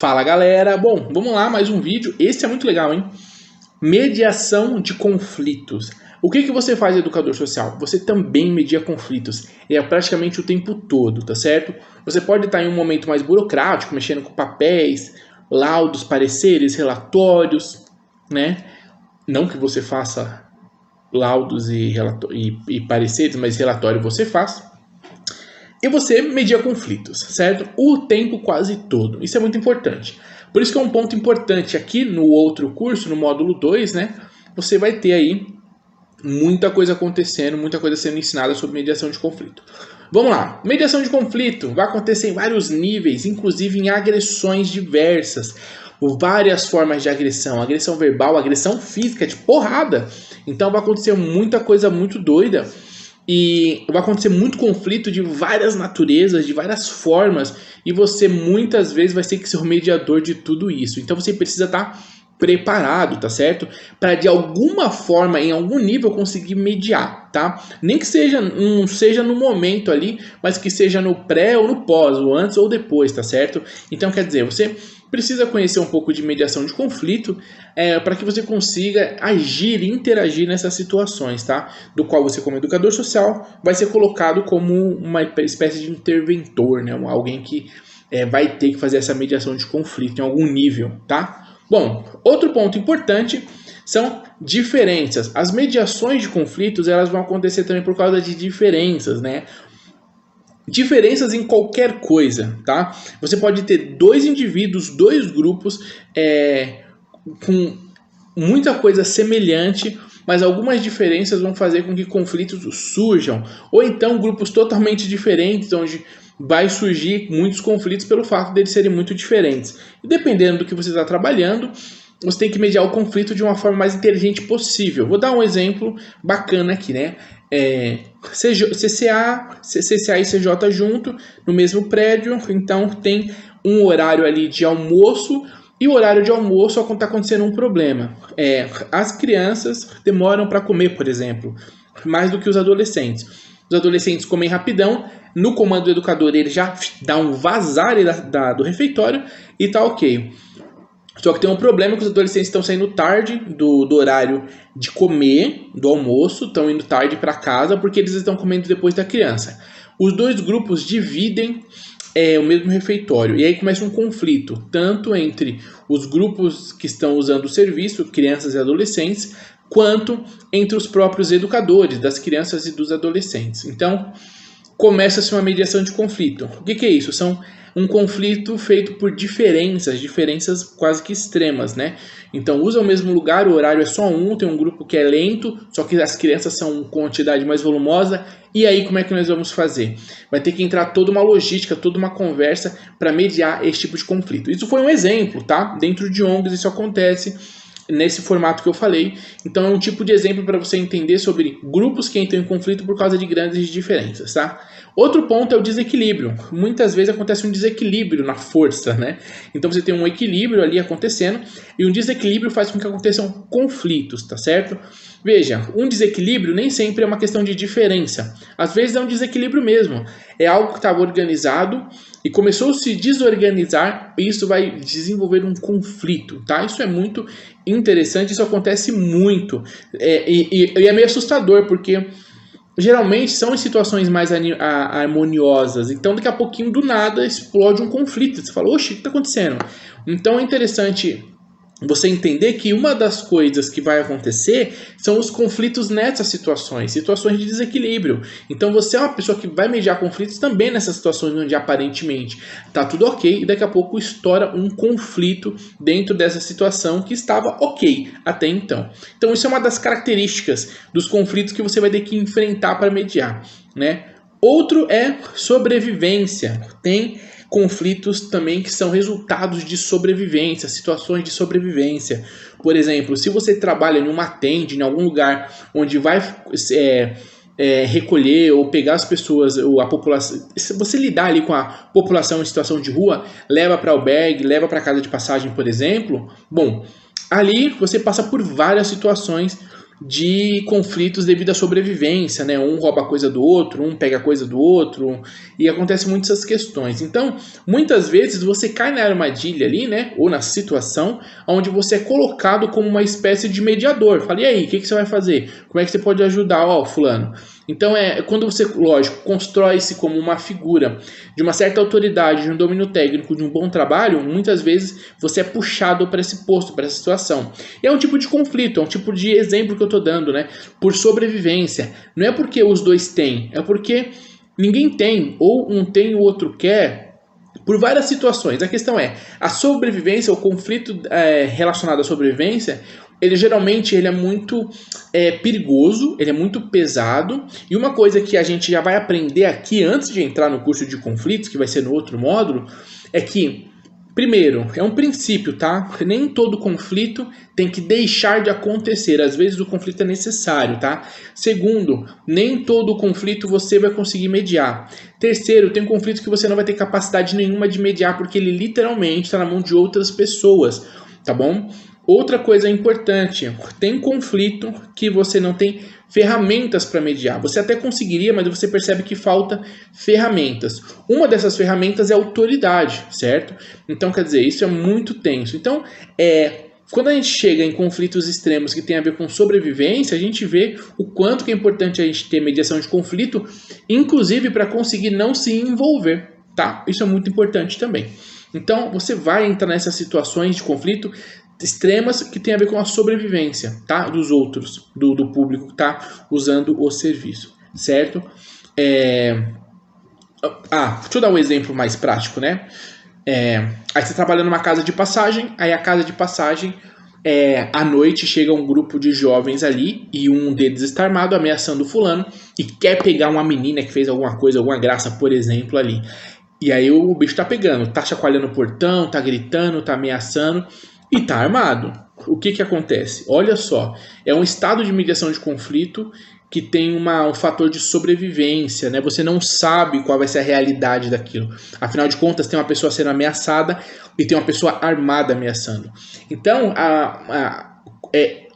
Fala galera, bom, vamos lá, mais um vídeo, esse é muito legal, hein? Mediação de conflitos. O que você faz, educador social? Você também media conflitos, e é praticamente o tempo todo, tá certo? Você pode estar em um momento mais burocrático, mexendo com papéis, laudos, pareceres, relatórios, né? Não que você faça laudos e pareceres, mas relatório você faz. E você media conflitos, certo? O tempo quase todo. Isso é muito importante. Por isso que é um ponto importante aqui no outro curso, no módulo 2, né? Você vai ter aí muita coisa acontecendo, muita coisa sendo ensinada sobre mediação de conflito. Vamos lá. Mediação de conflito vai acontecer em vários níveis, inclusive em agressões diversas. Várias formas de agressão. Agressão verbal, agressão física, de porrada. Então vai acontecer muita coisa muito doida. E vai acontecer muito conflito de várias naturezas, de várias formas, e você muitas vezes vai ter que ser o mediador de tudo isso. Então você precisa estar preparado, tá certo? Para de alguma forma, em algum nível, conseguir mediar, tá? Nem que seja, não seja no momento ali, mas que seja no pré ou no pós, ou antes ou depois, tá certo? Então quer dizer, você precisa conhecer um pouco de mediação de conflito para que você consiga agir e interagir nessas situações, tá? Do qual você, como educador social, vai ser colocado como uma espécie de interventor, né? Alguém que vai ter que fazer essa mediação de conflito em algum nível, tá? Bom, outro ponto importante são diferenças. As mediações de conflitos, elas vão acontecer também por causa de diferenças, né? Diferenças em qualquer coisa, tá? Você pode ter dois indivíduos, dois grupos com muita coisa semelhante, mas algumas diferenças vão fazer com que conflitos surjam. Ou então grupos totalmente diferentes, onde vai surgir muitos conflitos pelo fato deles serem muito diferentes. E dependendo do que você está trabalhando, você tem que mediar o conflito de uma forma mais inteligente possível. Vou dar um exemplo bacana aqui, né? CCA e CJ junto, no mesmo prédio, então tem um horário ali de almoço, e o horário de almoço está acontecendo um problema. As crianças demoram para comer, por exemplo, mais do que os adolescentes. Os adolescentes comem rapidão, no comando do educador ele já dá um vazar do refeitório e tá ok. Só que tem um problema que os adolescentes estão saindo tarde do horário de comer, do almoço, estão indo tarde para casa porque eles estão comendo depois da criança. Os dois grupos dividem o mesmo refeitório e aí começa um conflito, tanto entre os grupos que estão usando o serviço, crianças e adolescentes, quanto entre os próprios educadores, das crianças e dos adolescentes. Então, começa-se uma mediação de conflito. O que é isso? São um conflito feito por diferenças quase que extremas, né? Então, usa o mesmo lugar, o horário é só um, tem um grupo que é lento, só que as crianças são com quantidade mais volumosa. E aí, como é que nós vamos fazer? Vai ter que entrar toda uma logística, toda uma conversa para mediar esse tipo de conflito. Isso foi um exemplo, tá? Dentro de ONGs isso acontece nesse formato que eu falei. Então é um tipo de exemplo para você entender sobre grupos que entram em conflito por causa de grandes diferenças, tá? Outro ponto é o desequilíbrio. Muitas vezes acontece um desequilíbrio na força, né? Então você tem um equilíbrio ali acontecendo e um desequilíbrio faz com que aconteçam conflitos, tá certo? Veja, um desequilíbrio nem sempre é uma questão de diferença. Às vezes é um desequilíbrio mesmo. É algo que estava organizado e começou a se desorganizar e isso vai desenvolver um conflito, tá? Isso é muito interessante, isso acontece muito. E é meio assustador, porque geralmente são em situações mais harmoniosas. Então daqui a pouquinho, do nada, explode um conflito. Você fala, oxe, o que está acontecendo? Então é interessante você entender que uma das coisas que vai acontecer são os conflitos nessas situações de desequilíbrio. Então você é uma pessoa que vai mediar conflitos também nessas situações onde aparentemente está tudo ok e daqui a pouco estoura um conflito dentro dessa situação que estava ok até então. Então isso é uma das características dos conflitos que você vai ter que enfrentar para mediar, né? Outro é sobrevivência. Tem conflitos também que são resultados de sobrevivência, situações de sobrevivência. Por exemplo, se você trabalha em uma tenda, em algum lugar onde vai recolher ou pegar as pessoas, ou a população, se você lidar ali com a população em situação de rua, leva para albergue, leva para casa de passagem, por exemplo, bom, ali você passa por várias situações de conflitos devido à sobrevivência, né? Um rouba a coisa do outro, um pega a coisa do outro, e acontecem muitas essas questões. Então, muitas vezes você cai na armadilha ali, né? Ou na situação onde você é colocado como uma espécie de mediador. Fala, e aí, o que você vai fazer? Como é que você pode ajudar, ó, fulano? Então, quando você, lógico, constrói-se como uma figura de uma certa autoridade, de um domínio técnico, de um bom trabalho, muitas vezes você é puxado para esse posto, para essa situação. E é um tipo de conflito, é um tipo de exemplo que eu estou dando, né? Por sobrevivência. Não é porque os dois têm, é porque ninguém tem, ou um tem e o outro quer, por várias situações. A questão é, a sobrevivência, o conflito relacionado à sobrevivência, ele geralmente é muito perigoso, ele é muito pesado, e uma coisa que a gente já vai aprender aqui antes de entrar no curso de conflitos, que vai ser no outro módulo, é que, primeiro, é um princípio, tá? Nem todo conflito tem que deixar de acontecer, às vezes o conflito é necessário, tá? Segundo, nem todo conflito você vai conseguir mediar. Terceiro, tem um conflito que você não vai ter capacidade nenhuma de mediar, porque ele literalmente está na mão de outras pessoas, tá bom? Outra coisa importante, tem conflito que você não tem ferramentas para mediar. Você até conseguiria, mas você percebe que falta ferramentas. Uma dessas ferramentas é a autoridade, certo? Então, quer dizer, isso é muito tenso. Então, quando a gente chega em conflitos extremos que tem a ver com sobrevivência, a gente vê o quanto que é importante a gente ter mediação de conflito, inclusive para conseguir não se envolver, tá? Isso é muito importante também. Então, você vai entrar nessas situações de conflito extremas que tem a ver com a sobrevivência, tá? Dos outros, do público que está usando o serviço, certo? Deixa eu dar um exemplo mais prático, né? Aí você trabalha numa casa de passagem, aí a casa de passagem, à noite chega um grupo de jovens ali e um deles está armado ameaçando o fulano e quer pegar uma menina que fez alguma coisa, alguma graça, por exemplo, ali. E aí o bicho tá pegando, tá chacoalhando o portão, tá gritando, tá ameaçando e tá armado. O que acontece? Olha só, é um estado de mediação de conflito que tem um fator de sobrevivência, né? Você não sabe qual vai ser a realidade daquilo. Afinal de contas, tem uma pessoa sendo ameaçada e tem uma pessoa armada ameaçando. Então,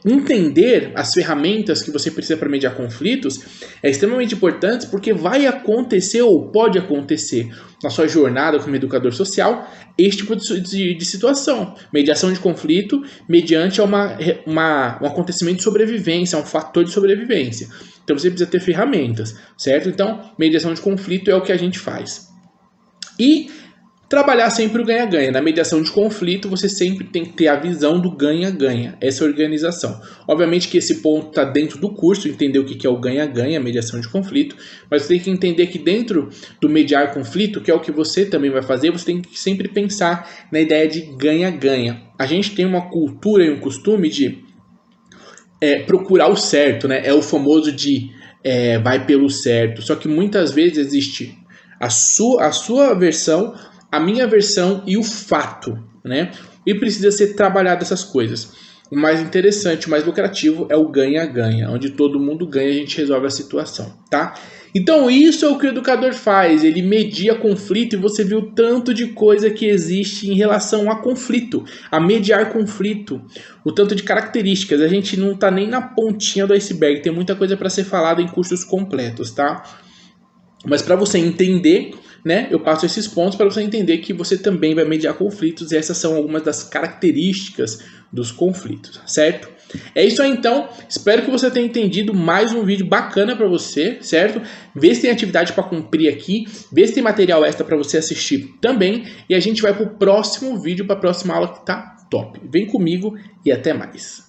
entender as ferramentas que você precisa para mediar conflitos é extremamente importante, porque vai acontecer ou pode acontecer na sua jornada como educador social este tipo de situação. Mediação de conflito mediante um acontecimento de sobrevivência, um fator de sobrevivência. Então você precisa ter ferramentas, certo? Então, mediação de conflito é o que a gente faz. E trabalhar sempre o ganha-ganha. Na mediação de conflito, você sempre tem que ter a visão do ganha-ganha. Essa organização. Obviamente que esse ponto está dentro do curso, entender o que é o ganha-ganha, mediação de conflito, mas você tem que entender que dentro do mediar conflito, que é o que você também vai fazer, você tem que sempre pensar na ideia de ganha-ganha. A gente tem uma cultura e um costume de procurar o certo, né? É o famoso de vai pelo certo. Só que muitas vezes existe a sua versão, a minha versão e o fato, né? E precisa ser trabalhado essas coisas. O mais interessante, o mais lucrativo é o ganha-ganha, onde todo mundo ganha e a gente resolve a situação, tá? Então isso é o que o educador faz, ele media conflito e você viu tanto de coisa que existe em relação a conflito, a mediar conflito, o tanto de características, a gente não tá nem na pontinha do iceberg, tem muita coisa para ser falada em cursos completos, tá? Mas para você entender, né, eu passo esses pontos para você entender que você também vai mediar conflitos e essas são algumas das características dos conflitos, certo? É isso aí então, espero que você tenha entendido mais um vídeo bacana para você, certo? Vê se tem atividade para cumprir aqui, vê se tem material extra para você assistir também e a gente vai para o próximo vídeo, para a próxima aula que tá top. Vem comigo e até mais.